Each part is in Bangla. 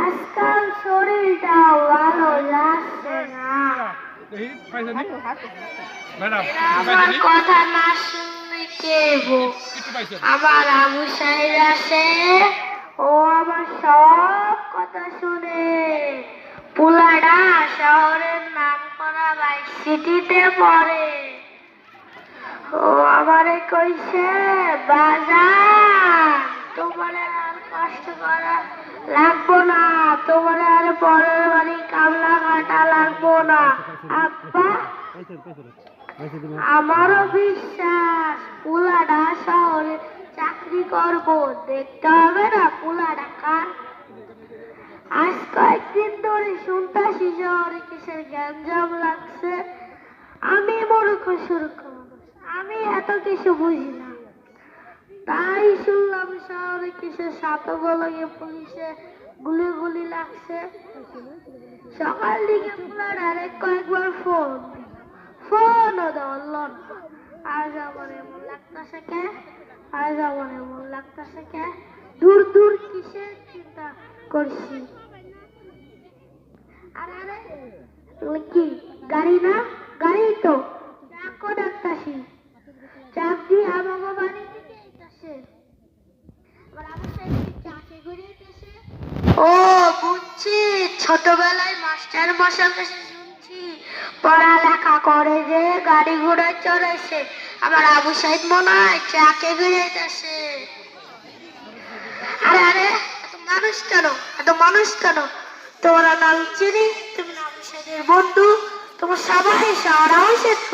আজকাল শরীরটা ভালো যাচ্ছে না। আমার কথা না শুনলে কে আমার আবু সাহেব আছে, ও আমার সব কথা শুনে। পুলাডা শহরের নাম করা ভার্সিটিতে পড়ে। ও আমারে কইছে, বাজার তোমার আর কষ্ট করা লাগবো না, তোমার আর পরের বাড়ি কামলা কাটা লাগবো না। আব্বা আমারও বিশ্বাস পুলাডা শহরে চাকরি করবো, দেখতে হবে না পুলাডা কার। আজ কয়েকদিন ধরে শুনতাছি শহরে কিসের গ্যাঞ্জাম লাগছে। আমি মূর্খ সুরখ, আমি এত কিছু বুঝি না। তাই শুনলাম শহরে কিসের সাতগলকে পুলিশে গুলি লাগছে। সকাল দিকে পুলাডারে কয়েকবার ফোনও ধরল না। আজ আমার এমন লাগতেছে কে, আজ আমার এমন লাগতেছে কে। দূর দূর কিসের চিন্তা করছি। আরে আরে কি গাড়ি না, গাড়ি তো চাকো ডাকতাছি, চাক দিয়ে আমাকে বাড়ি দিকে আইতাছে। ও বুঝছি, ছোটবেলায় মাস্টার মশার কাছে শুনছি পড়ালেখা করে যে গাড়ি ঘোড়ায় চড়াইছে। আমার আবু সাহেব মনে হয় চাকে ঘুরাইতেছে। আরে আরে এত মানুষ কেন, এত মানুষ কেন? তোমরা নাম চিনি, তুমি আবু সাহেবের বন্ধু, তোমার সবাই শহর আবু সাহেব।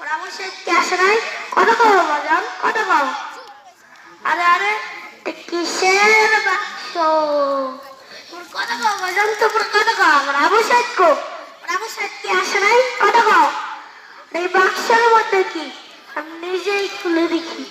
ওর আবু সাহেব কে আসে নাই? কত খাবো বাজান, কত খাবো? আরে আরে কিসের বাক্স? কত খাও বাজান, তোমার কত খাও? আমার আবু সাহেব কো, আবু সাহেব কে আসে নাই? কত খাও? এই বাক্সের মধ্যে কি? আমি নিজেই খুলে দেখি।